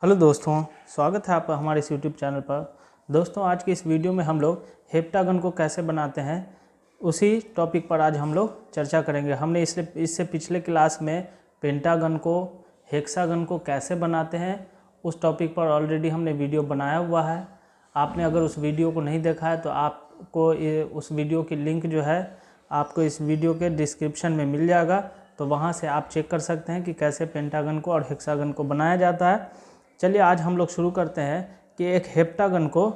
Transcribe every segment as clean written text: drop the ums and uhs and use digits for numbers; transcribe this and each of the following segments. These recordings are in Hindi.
हेलो दोस्तों, स्वागत है आपका हमारे इस यूट्यूब चैनल पर। दोस्तों, आज की इस वीडियो में हम लोग हेप्टागन को कैसे बनाते हैं उसी टॉपिक पर आज हम लोग चर्चा करेंगे। हमने इससे पिछले क्लास में पेंटागन को, हेक्सागन को कैसे बनाते हैं उस टॉपिक पर ऑलरेडी हमने वीडियो बनाया हुआ है। आपने अगर उस वीडियो को नहीं देखा है तो आपको उस वीडियो की लिंक जो है आपको इस वीडियो के डिस्क्रिप्शन में मिल जाएगा, तो वहाँ से आप चेक कर सकते हैं कि कैसे पेंटागन को और हेक्सागन को बनाया जाता है। चलिए आज हम लोग शुरू करते हैं कि एक हेप्टागन को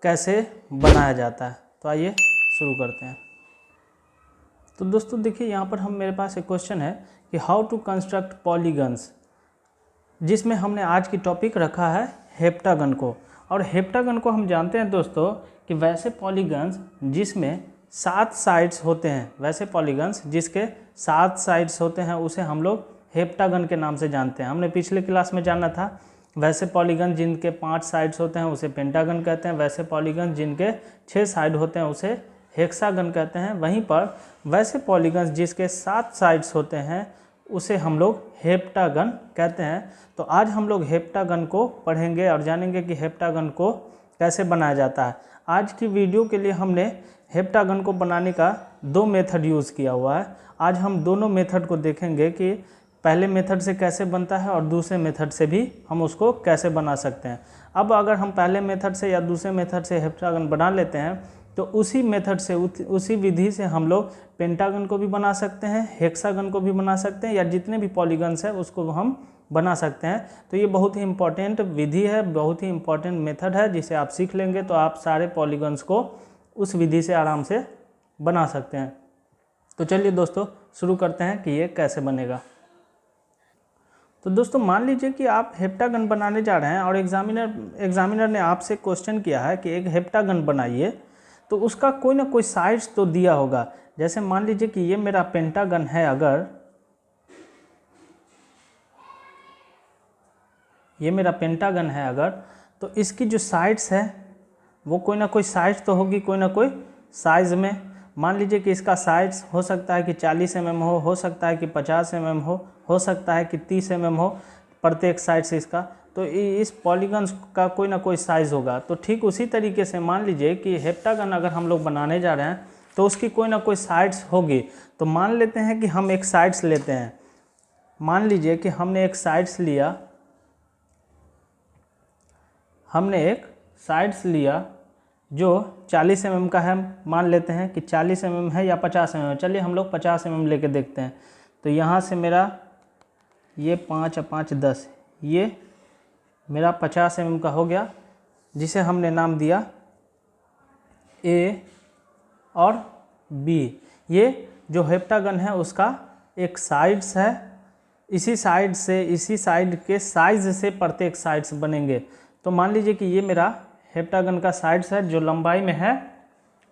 कैसे बनाया जाता है। तो आइए शुरू करते हैं। तो दोस्तों देखिए, यहाँ पर मेरे पास एक क्वेश्चन है कि हाउ टू कंस्ट्रक्ट पॉलीगन्स, जिसमें हमने आज की टॉपिक रखा है हेप्टागन को। और हेप्टागन को हम जानते हैं दोस्तों कि वैसे पॉलीगन्स जिसमें 7 साइड्स होते हैं, वैसे पॉलीगन्स जिसके 7 साइड्स होते हैं उसे हम लोग हेप्टागन के नाम से जानते हैं। हमने पिछले क्लास में जाना था वैसे पॉलीगन जिनके 5 साइड्स होते हैं उसे पेंटागन कहते हैं, वैसे पॉलीगन जिनके 6 साइड होते हैं उसे हेक्सागन कहते हैं। वहीं पर वैसे पॉलीगन जिसके 7 साइड्स होते हैं उसे हम लोग हेप्टागन कहते हैं। तो आज हम लोग हेप्टागन को पढ़ेंगे और जानेंगे कि हेप्टागन को कैसे बनाया जाता है। आज की वीडियो के लिए हमने हेप्टागन को बनाने का 2 मेथड यूज़ किया हुआ है। आज हम दोनों मेथड को देखेंगे कि पहले मेथड से कैसे बनता है और दूसरे मेथड से भी हम उसको कैसे बना सकते हैं। अब अगर हम पहले मेथड से या दूसरे मेथड से हेप्टागन बना लेते हैं तो उसी मेथड से, उसी विधि से हम लोग पेंटागन को भी बना सकते हैं, हेक्सागन को भी बना सकते हैं, या जितने भी पॉलीगन्स है उसको हम बना सकते हैं। तो ये बहुत ही इम्पॉर्टेंट विधि है, बहुत ही इम्पॉर्टेंट मेथड है, जिसे आप सीख लेंगे तो आप सारे पॉलीगन्स को उस विधि से आराम से बना सकते हैं। तो चलिए दोस्तों शुरू करते हैं कि ये कैसे बनेगा। तो दोस्तों मान लीजिए कि आप हेप्टागन बनाने जा रहे हैं और एग्जामिनर ने आपसे क्वेश्चन किया है कि एक हेप्टागन बनाइए, तो उसका कोई ना कोई साइड्स तो दिया होगा। जैसे मान लीजिए कि ये मेरा पेंटागन है, अगर ये मेरा पेंटागन है अगर, तो इसकी जो साइड्स है वो कोई ना कोई साइड्स तो होगी, कोई ना कोई साइज़ में। मान लीजिए कि इसका साइज़ हो सकता है कि 40 mm हो सकता है कि 50 mm हो सकता है कि 30 mm हो प्रत्येक साइड से इसका। तो इस पॉलीगन्स का कोई ना कोई साइज़ होगा। तो ठीक उसी तरीके से मान लीजिए कि हेप्टागन अगर हम लोग बनाने जा रहे हैं तो उसकी कोई ना कोई साइड्स होगी। तो मान लेते हैं कि हम एक साइड्स लेते हैं। मान लीजिए कि हमने एक साइड्स लिया, जो 40 mm का है। मान लेते हैं कि 40 mm है या 50 mm। चलिए हम लोग 50 mm लेके देखते हैं। तो यहाँ से मेरा ये 5 और 5 10, ये मेरा 50 mm का हो गया, जिसे हमने नाम दिया A और B। ये जो हेप्टागन है उसका एक साइड्स है। इसी साइड के साइज से प्रत्येक साइड्स बनेंगे। तो मान लीजिए कि ये मेरा हेप्टागन का साइड्स है जो लंबाई में है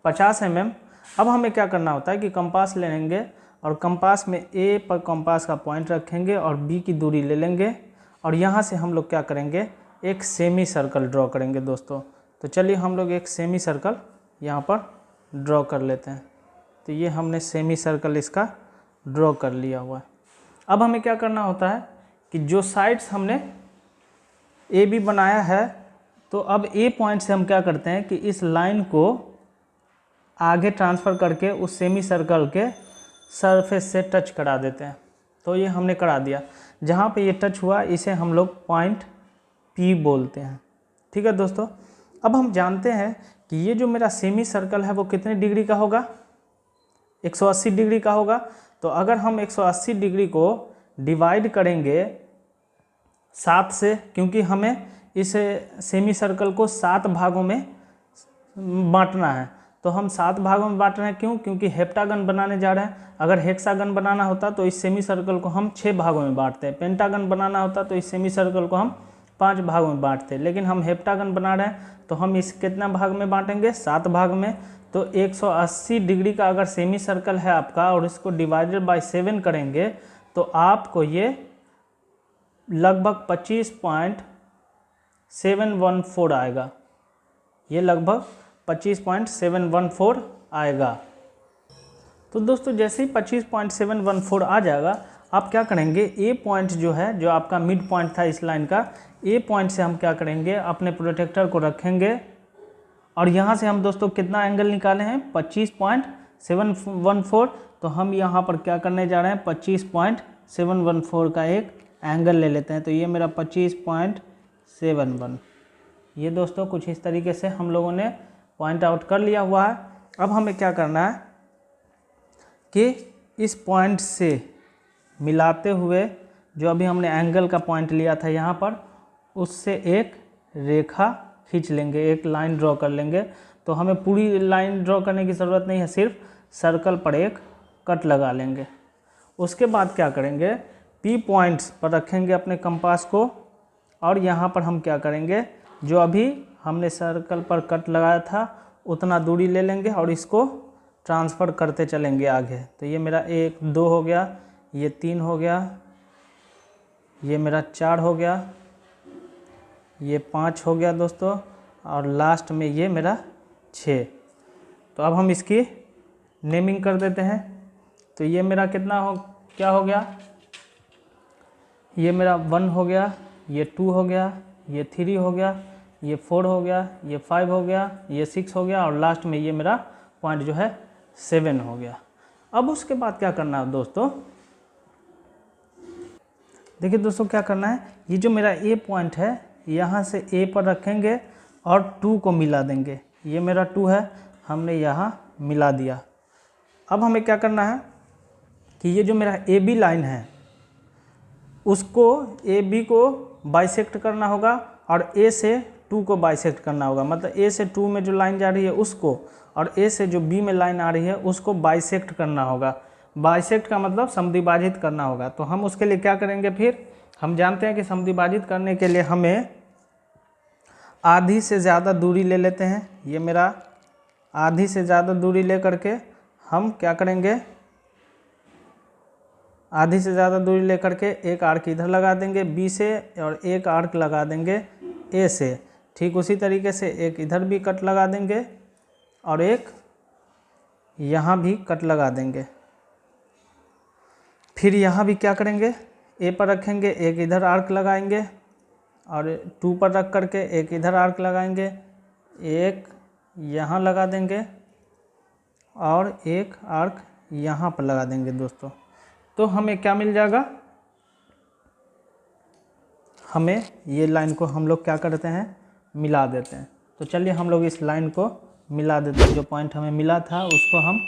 50 mm। अब हमें क्या करना होता है कि कंपास ले लेंगे और कंपास में A पर कंपास का पॉइंट रखेंगे और B की दूरी ले लेंगे, और यहाँ से हम लोग क्या करेंगे, एक सेमी सर्कल ड्रॉ करेंगे दोस्तों। तो चलिए हम लोग एक सेमी सर्कल यहाँ पर ड्रॉ कर लेते हैं। तो ये हमने सेमी सर्कल इसका ड्रॉ कर लिया हुआ है। अब हमें क्या करना होता है कि जो साइड्स हमने ए बी बनाया है, तो अब ए पॉइंट से हम क्या करते हैं कि इस लाइन को आगे ट्रांसफ़र करके उस सेमी सर्कल के सरफेस से टच करा देते हैं। तो ये हमने करा दिया। जहाँ पे ये टच हुआ इसे हम लोग पॉइंट पी बोलते हैं। ठीक है दोस्तों। अब हम जानते हैं कि ये जो मेरा सेमी सर्कल है वो कितने डिग्री का होगा, 180 डिग्री का होगा। तो अगर हम 180 डिग्री को डिवाइड करेंगे 7 से, क्योंकि हमें इस सेमी सर्कल को 7 भागों में बांटना है, तो हम 7 भागों में बांट रहे हैं। क्यों? क्योंकि हेप्टागन बनाने जा रहे हैं। अगर हेक्सागन बनाना होता तो इस सेमी सर्कल को हम 6 भागों में बांटते हैं। पेंटागन बनाना होता तो इस सेमी सर्कल को हम 5 भागों में बांटते हैं। लेकिन हम हेप्टागन बना रहे हैं तो हम इस कितना भाग में बांटेंगे, 7 भाग में। तो 180 डिग्री का अगर सेमी सर्कल है आपका और इसको डिवाइडेड बाई 7 करेंगे तो आपको ये लगभग 25.714 आएगा। ये लगभग 25.714 आएगा। तो दोस्तों जैसे ही 25.714 आ जाएगा, आप क्या करेंगे, ए पॉइंट जो है, जो आपका मिड पॉइंट था इस लाइन का, ए पॉइंट से हम क्या करेंगे, अपने प्रोटेक्टर को रखेंगे और यहाँ से हम दोस्तों कितना एंगल निकाले हैं, 25.714। तो हम यहाँ पर क्या करने जा रहे हैं, 25.714 का एक एंगल ले लेते हैं। तो ये मेरा 25.71, ये दोस्तों कुछ इस तरीके से हम लोगों ने पॉइंट आउट कर लिया हुआ है। अब हमें क्या करना है कि इस पॉइंट से मिलाते हुए जो अभी हमने एंगल का पॉइंट लिया था यहाँ पर, उससे एक रेखा खींच लेंगे, एक लाइन ड्रॉ कर लेंगे। तो हमें पूरी लाइन ड्रॉ करने की ज़रूरत नहीं है, सिर्फ सर्कल पर एक कट लगा लेंगे। उसके बाद क्या करेंगे, पी पॉइंट्स पर रखेंगे अपने कंपास को और यहाँ पर हम क्या करेंगे, जो अभी हमने सर्कल पर कट लगाया था उतना दूरी ले लेंगे और इसको ट्रांसफ़र करते चलेंगे आगे। तो ये मेरा 1 2 हो गया, ये 3 हो गया, ये मेरा 4 हो गया, ये 5 हो गया दोस्तों, और लास्ट में ये मेरा 6। तो अब हम इसकी नेमिंग कर देते हैं। तो ये मेरा क्या हो गया, ये मेरा 1 हो गया, ये 2 हो गया, ये 3 हो गया, ये 4 हो गया, ये 5 हो गया, ये 6 हो गया, और लास्ट में ये मेरा पॉइंट जो है 7 हो गया। अब उसके बाद क्या करना है दोस्तों, देखिए दोस्तों क्या करना है, ये जो मेरा ए पॉइंट है यहाँ से ए पर रखेंगे और 2 को मिला देंगे। ये मेरा 2 है, हमने यहाँ मिला दिया। अब हमें क्या करना है कि ये जो मेरा ए बी लाइन है उसको, ए बी को बाइसेक्ट करना होगा और ए से 2 को बाइसेक्ट करना होगा। मतलब ए से 2 में जो लाइन जा रही है उसको, और ए से जो बी में लाइन आ रही है उसको बाइसेक्ट करना होगा। बाइसेक्ट का मतलब समद्विभाजित करना होगा। तो हम उसके लिए क्या करेंगे, फिर हम जानते हैं कि समद्विभाजित करने के लिए हमें आधी से ज़्यादा दूरी ले लेते हैं। ये मेरा आधी से ज़्यादा दूरी ले करके हम क्या करेंगे, आधी से ज़्यादा दूरी ले करके एक आर्क इधर लगा देंगे बी से और एक आर्क लगा देंगे ए से। ठीक उसी तरीके से एक इधर भी कट लगा देंगे और एक यहाँ भी कट लगा देंगे। फिर यहाँ भी क्या करेंगे, ए पर रखेंगे, एक इधर आर्क लगाएंगे और 2 पर रख करके एक इधर आर्क लगाएंगे, एक यहाँ लगा देंगे और एक आर्क यहाँ पर लगा देंगे दोस्तों। तो हमें क्या मिल जाएगा, हमें ये लाइन को हम लोग क्या करते हैं, मिला देते हैं। तो चलिए हम लोग इस लाइन को मिला देते हैं। जो पॉइंट हमें मिला था उसको हम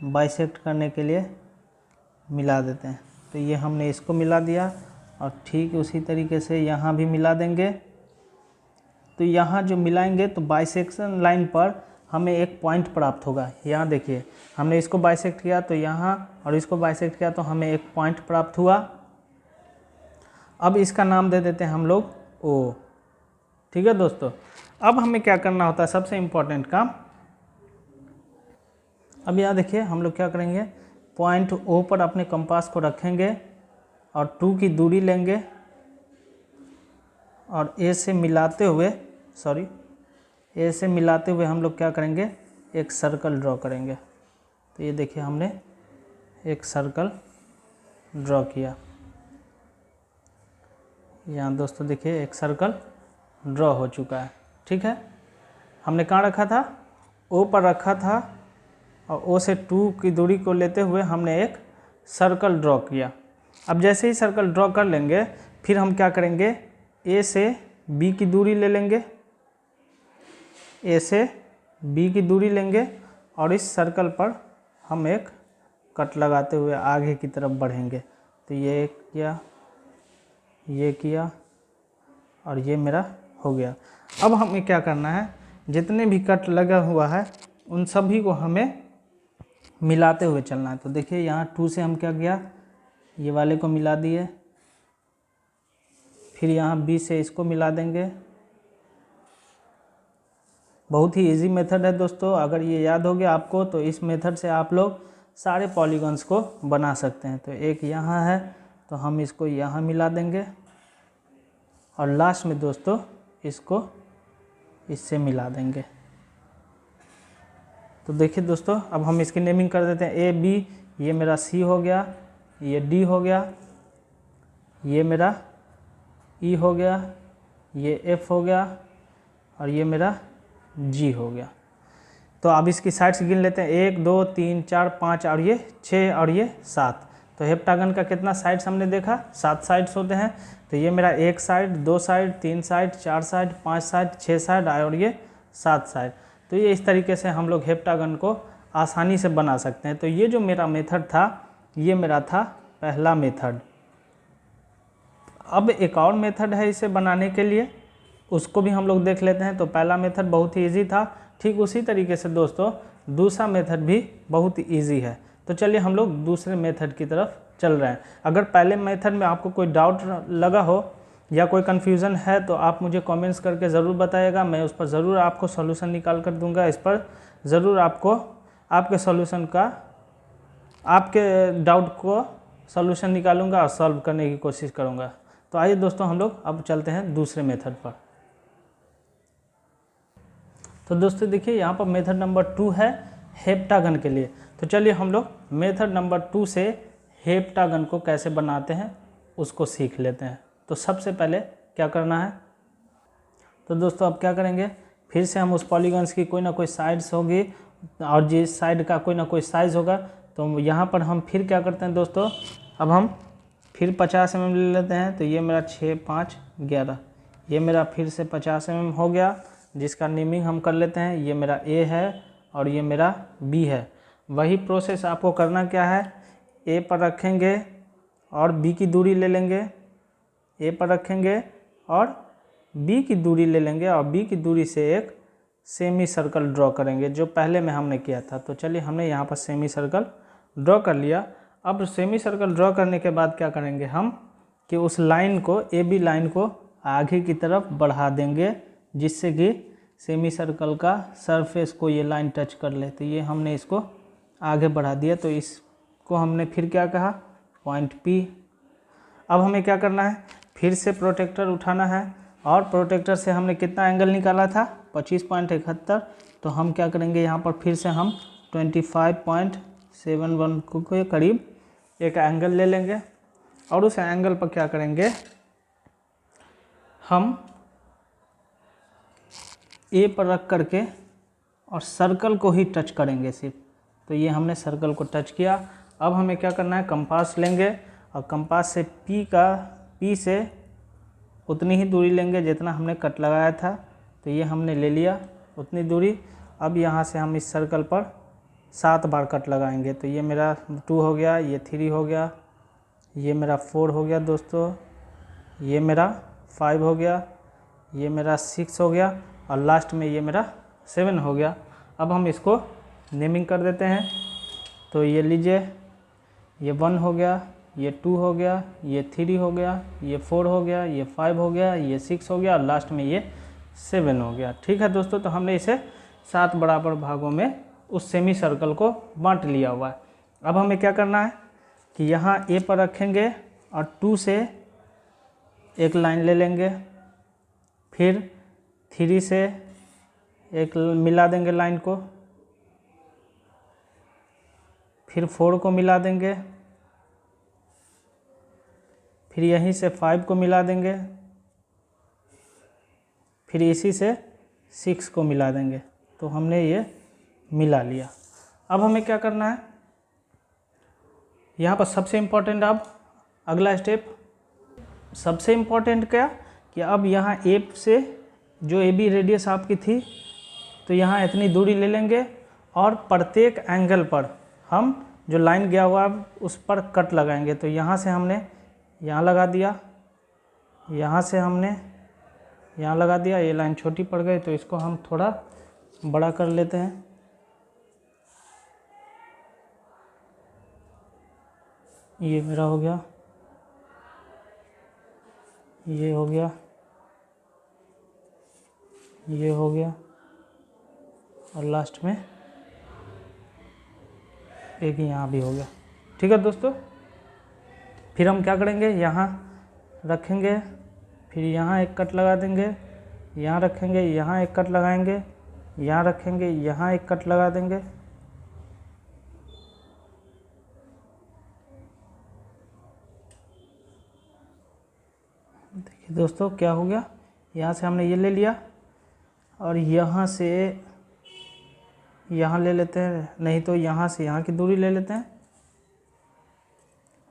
बाइसेक्ट करने के लिए मिला देते हैं। तो ये हमने इसको मिला दिया और ठीक उसी तरीके से यहाँ भी मिला देंगे। तो यहाँ जो मिलाएंगे तो बाइसेक्शन लाइन पर हमें एक पॉइंट प्राप्त होगा। यहाँ देखिए हमने इसको बाइसेक्ट किया तो यहाँ, और इसको बाइसेक्ट किया तो हमें एक पॉइंट प्राप्त हुआ। अब इसका नाम दे देते हैं हम लोग ओ। ठीक है दोस्तों, अब हमें क्या करना होता है, सबसे इम्पोर्टेंट काम। अब यहाँ देखिए हम लोग क्या करेंगे, पॉइंट ओ पर अपने कंपास को रखेंगे और 2 की दूरी लेंगे और ए से मिलाते हुए हम लोग क्या करेंगे, एक सर्कल ड्रॉ करेंगे। तो ये देखिए हमने एक सर्कल ड्रॉ किया। यहाँ दोस्तों देखिए एक सर्कल ड्रॉ हो चुका है। ठीक है, हमने कहाँ रखा था, ओ पर रखा था और ओ से 2 की दूरी को लेते हुए हमने एक सर्कल ड्रॉ किया। अब जैसे ही सर्कल ड्रॉ कर लेंगे फिर हम क्या करेंगे, ए से बी की दूरी ले लेंगे, ए से बी की दूरी लेंगे और इस सर्कल पर हम एक कट लगाते हुए आगे की तरफ बढ़ेंगे। तो ये किया, ये किया और ये मेरा हो गया। अब हमें क्या करना है, जितने भी कट लगा हुआ है उन सभी को हमें मिलाते हुए चलना है। तो देखिए यहाँ 2 से हम क्या किया, ये वाले को मिला दिए, फिर यहाँ बी से इसको मिला देंगे। बहुत ही इजी मेथड है दोस्तों, अगर ये याद हो गया आपको तो इस मेथड से आप लोग सारे पॉलीगॉन्स को बना सकते हैं। तो एक यहाँ है तो हम इसको यहाँ मिला देंगे और लास्ट में दोस्तों इसको इससे मिला देंगे। तो देखिए दोस्तों अब हम इसकी नेमिंग कर देते हैं, ए बी, ये मेरा सी हो गया, ये डी हो गया, ये मेरा ई हो गया, ये एफ हो गया और ये मेरा जी हो गया। तो अब इसकी साइड्स गिन लेते हैं, 1 2 3 4 5 और ये 6 और ये 7। तो हेप्टागन का कितना साइड्स हमने देखा, 7 साइड्स होते हैं। तो ये मेरा 1 side, 2 side, 3 side, 4 side, 5 side, 6 side और ये 7 साइड। तो ये इस तरीके से हम लोग हेप्टागन को आसानी से बना सकते हैं। तो ये जो मेरा मेथड था, ये मेरा था पहला मेथड। अब एक और मेथड है इसे बनाने के लिए, उसको भी हम लोग देख लेते हैं। तो पहला मेथड बहुत ही ईजी था, ठीक उसी तरीके से दोस्तों दूसरा मेथड भी बहुत ही ईजी है। तो चलिए हम लोग दूसरे मेथड की तरफ चल रहे हैं। अगर पहले मेथड में आपको कोई डाउट लगा हो या कोई कन्फ्यूज़न है तो आप मुझे कमेंट्स करके ज़रूर बताइएगा, मैं उस पर ज़रूर आपको सॉल्यूशन निकाल कर दूंगा। इस पर ज़रूर आपको आपके सॉल्यूशन का, आपके डाउट को सॉल्यूशन निकालूंगा और सॉल्व करने की कोशिश करूंगा। तो आइए दोस्तों हम लोग अब चलते हैं दूसरे मेथड पर। तो दोस्तों देखिए यहाँ पर मेथड नंबर 2 है हेप्टागन के लिए। तो चलिए हम लोग मेथड नंबर 2 से हेप्टागन को कैसे बनाते हैं उसको सीख लेते हैं। तो सबसे पहले क्या करना है, तो दोस्तों अब क्या करेंगे, फिर से हम उस पॉलीगन्स की कोई ना कोई साइड्स होगी और जिस साइड का कोई ना कोई साइज़ होगा। तो यहाँ पर हम फिर क्या करते हैं दोस्तों, अब हम फिर 50 mm ले लेते हैं। तो ये मेरा 6 5 11, ये मेरा फिर से 50 mm हो गया, जिसका नेमिंग हम कर लेते हैं। ये मेरा ए है और ये मेरा बी है। वही प्रोसेस आपको करना क्या है, ए पर रखेंगे और बी की दूरी ले लेंगे, ए पर रखेंगे और बी की दूरी ले लेंगे और बी की दूरी से एक सेमी सर्कल ड्रॉ करेंगे जो पहले में हमने किया था। तो चलिए हमने यहाँ पर सेमी सर्कल ड्रॉ कर लिया। अब सेमी सर्कल ड्रॉ करने के बाद क्या करेंगे हम कि उस लाइन को, ए बी लाइन को आगे की तरफ बढ़ा देंगे, जिससे कि सेमी सर्कल का सरफेस को ये लाइन टच कर ले। तो ये हमने इसको आगे बढ़ा दिया। तो इसको हमने फिर क्या कहा, पॉइंट पी। अब हमें क्या करना है, फिर से प्रोटेक्टर उठाना है और प्रोटेक्टर से हमने कितना एंगल निकाला था, 25.71। तो हम क्या करेंगे, यहाँ पर फिर से हम 25.71 के करीब एक एंगल ले लेंगे और उस एंगल पर क्या करेंगे, हम ए पर रख करके और सर्कल को ही टच करेंगे सिर्फ। तो ये हमने सर्कल को टच किया। अब हमें क्या करना है, कंपास लेंगे और कंपास से पी से उतनी ही दूरी लेंगे जितना हमने कट लगाया था। तो ये हमने ले लिया उतनी दूरी। अब यहाँ से हम इस सर्कल पर 7 बार कट लगाएंगे। तो ये मेरा 2 हो गया, ये 3 हो गया, ये मेरा 4 हो गया दोस्तों, ये मेरा 5 हो गया, ये मेरा 6 हो गया और लास्ट में ये मेरा 7 हो गया। अब हम इसको नेमिंग कर देते हैं। तो ये लीजिए, ये 1 हो गया, ये 2 हो गया, ये 3 हो गया, ये 4 हो गया, ये 5 हो गया, ये 6 हो गया और लास्ट में ये 7 हो गया। ठीक है दोस्तों, तो हमने इसे 7 बराबर भागों में उस सेमी सर्कल को बांट लिया हुआ है। अब हमें क्या करना है कि यहाँ ए पर रखेंगे और 2 से एक लाइन ले लेंगे, फिर 3 से एक मिला देंगे लाइन को, फिर 4 को मिला देंगे, फिर यहीं से 5 को मिला देंगे, फिर इसी से 6 को मिला देंगे। तो हमने ये मिला लिया। अब हमें क्या करना है, यहाँ पर सबसे इम्पोर्टेंट, अब अगला स्टेप सबसे इम्पोर्टेंट क्या कि अब यहाँ ए से जो ए बी रेडियस आपकी थी, तो यहाँ इतनी दूरी ले लेंगे और प्रत्येक एंगल पर हम जो लाइन गया हुआ उस पर कट लगाएंगे। तो यहाँ से हमने यहाँ लगा दिया, यहाँ से हमने यहाँ लगा दिया, ये लाइन छोटी पड़ गई तो इसको हम थोड़ा बड़ा कर लेते हैं। ये मेरा हो गया, ये हो गया, ये हो गया और लास्ट में एक यहाँ भी हो गया। ठीक है दोस्तों, फिर हम क्या करेंगे, यहाँ रखेंगे, फिर यहाँ एक कट लगा देंगे, यहाँ रखेंगे, यहाँ एक कट लगाएंगे, यहाँ रखेंगे, यहाँ एक कट लगा देंगे, देखिए दोस्तों क्या हो गया, यहाँ से हमने ये ले लिया और यहाँ से यहाँ ले लेते हैं, नहीं तो यहाँ से यहाँ की दूरी ले लेते हैं,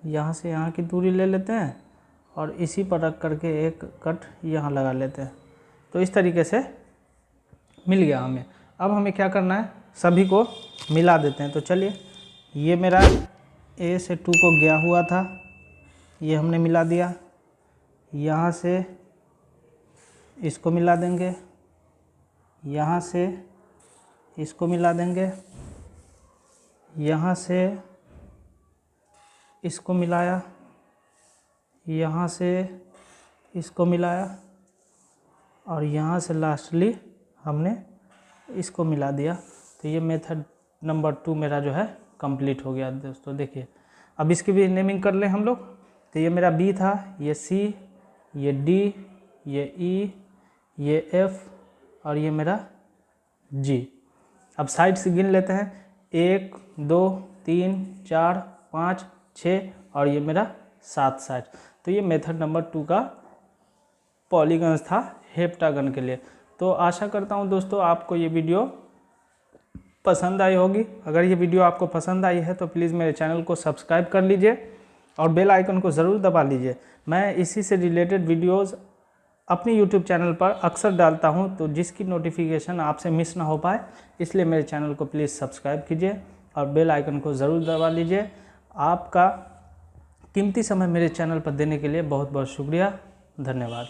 यहाँ से यहाँ की दूरी ले लेते हैं और इसी पर रख करके एक कट यहाँ लगा लेते हैं। तो इस तरीके से मिल गया हमें। अब हमें क्या करना है, सभी को मिला देते हैं। तो चलिए, ये मेरा A से 2 को गया हुआ था, ये हमने मिला दिया। यहाँ से इसको मिला देंगे, यहाँ से इसको मिला देंगे, यहाँ से इसको मिलाया, यहाँ से इसको मिलाया और यहाँ से लास्टली हमने इसको मिला दिया। तो ये मेथड नंबर 2 मेरा जो है कंप्लीट हो गया दोस्तों। देखिए, अब इसकी भी नेमिंग कर लें हम लोग। तो ये मेरा B था, ये C, ये D, ये E, ये F और ये मेरा G। अब साइड से गिन लेते हैं, 1 2 3 4 5 6 और ये मेरा 7 साइड। तो ये मेथड नंबर 2 का पॉलीगन्स था हेप्टागन के लिए। तो आशा करता हूँ दोस्तों आपको ये वीडियो पसंद आई होगी। अगर ये वीडियो आपको पसंद आई है तो प्लीज़ मेरे चैनल को सब्सक्राइब कर लीजिए और बेल आइकन को ज़रूर दबा लीजिए। मैं इसी से रिलेटेड वीडियोस अपनी यूट्यूब चैनल पर अक्सर डालता हूं, तो जिसकी नोटिफिकेशन आपसे मिस ना हो पाए, इसलिए मेरे चैनल को प्लीज़ सब्सक्राइब कीजिए और बेल आइकन को ज़रूर दबा लीजिए। आपका कीमती समय मेरे चैनल पर देने के लिए बहुत बहुत शुक्रिया, धन्यवाद।